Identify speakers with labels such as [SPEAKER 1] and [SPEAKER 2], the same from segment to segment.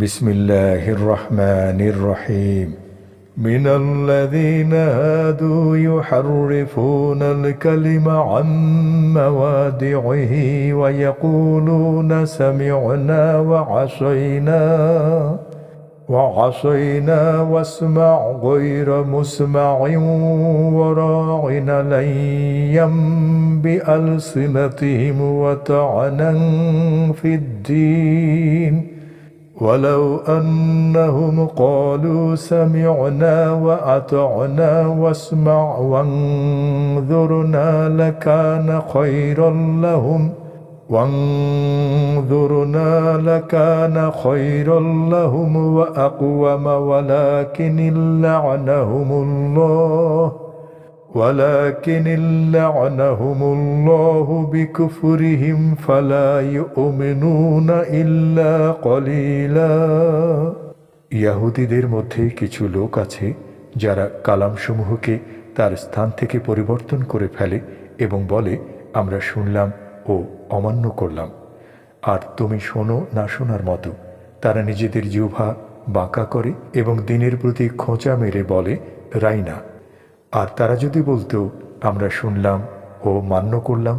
[SPEAKER 1] بسم الله الرحمن الرحيم من الذين هادوا يحرفون الكلم عن مواضعه ويقولون سمعنا وعصينا واسمع غير مسمع وراعنا ليا بألسنتهم وطعنا في الدين ولو أنهم قالوا سمعنا وأطعنا واسمع وانظرنا لكان خيرا لهم وأقوم ولكن لعنهم الله بكفرهم فلا يؤمنون إلا قليلا ইহুদীদের মধ্যে কিছু লোক আছে যারা কালামসমূহকে তার স্থান থেকে পরিবর্তন করে ফেলে এবং বলে আমরা শুনলাম ও অমান্য করলাম, আর তুমি শোনো না শোনার মতো। তারা নিজেদের জিহ্বা বাঁকা করে এবং দিনের প্রতি খোঁচা মেরে বলে রাইনা। আর তারা যদি বলতো আমরা শুনলাম ও মান্য করলাম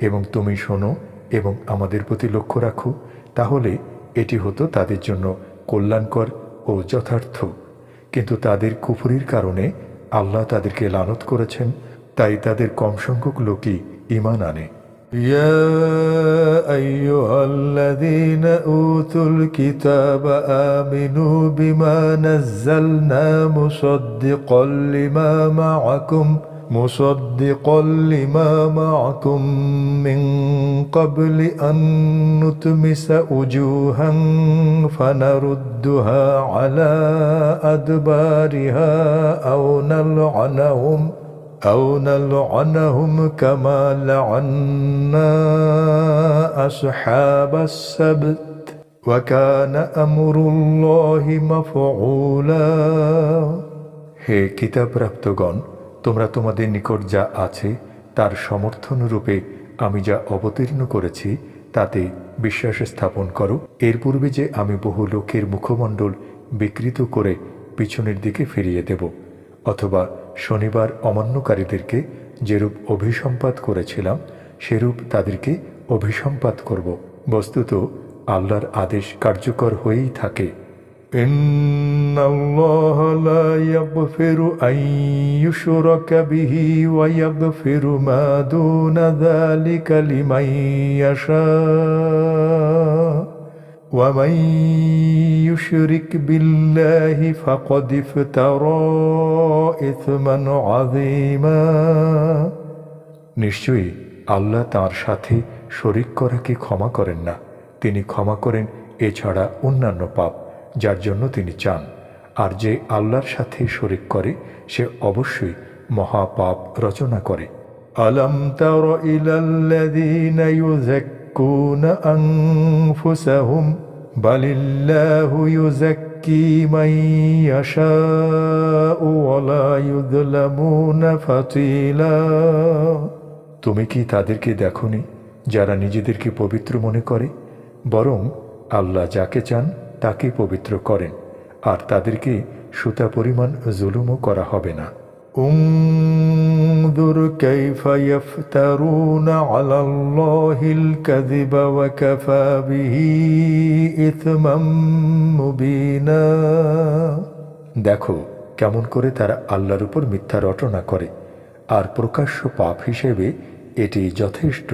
[SPEAKER 1] এবং তুমি শোনো এবং আমাদের প্রতি লক্ষ্য রাখো, তাহলে এটি হতো তাদের জন্য কল্যাণকর ও যথার্থ। কিন্তু তাদের কুফরির কারণে আল্লাহ তাদেরকে লানত করেছেন, তাই তাদের কম সংখ্যক লোকই ঈমান আনে। يا أيها الذين أوتوا الكتاب آمنوا بما نزلنا مصدقا لما معكم من قبل أن نطمس وجوها فنردها على أدبارها أو نلعنهم كما لعنا أصحاب السبت وكان أمر الله مفعولا হে কিতাবপ্রাপ্তগণ, তোমরা তোমাদের নিকট যা আছে তার সমর্থন রূপে আমি যা অবতীর্ণ করেছি তাতে বিশ্বাস স্থাপন করো। এর পূর্বে যে আমি বহু লোকের মুখমণ্ডল বিকৃত করে পিছনের দিকে ফিরিয়ে দেব, অথবা শনিবার অমান্যকারীদেরকে যেরূপ অভিসম্পাত করেছিলাম সেরূপ তাদেরকে অভিসম্পাত করব। বস্তুত আল্লাহর আদেশ কার্যকর হয়েই থাকে। ইন্নাল্লাহা লা ইয়াগফিরু আন ইউশরাকা বিহি ওয়া ইয়াগফিরু মা দুনা যালিকা লিমান ইয়াশা ومن يشرك بالله فقد افترى إثما عظيما নিশ্চয়ই আল্লাহ তাঁর সাথে শরিক করাকে ক্ষমা করেন না। তিনি ক্ষমা করেন এছাড়া অন্যান্য পাপ যার জন্য তিনি চান, আর যে আল্লাহর সাথে শরিক করে সে অবশ্যই মহাপাপ রচনা করে। আলাম তারা ইলাল্লাযীনা يزكون أنفسهم بل الله يزكي من يشاء ولا يظلمون فتيلا তুমি কি তাদেরকে দেখোনি যারা নিজেদেরকে পবিত্র মনে করে? বরং আল্লাহ যাকে চান তাকে পবিত্র করেন, আর তাদেরকে সুতা পরিমাণ জুলুমও করা হবে না। انظر كيف يفترون على الله الكذب وكفى به إثما مبينا দেখো কেমন করে তারা আল্লাহর উপর মিথ্যা রটনা করে, আর প্রকাশ্য পাপ হিসেবে এটি যথেষ্ট।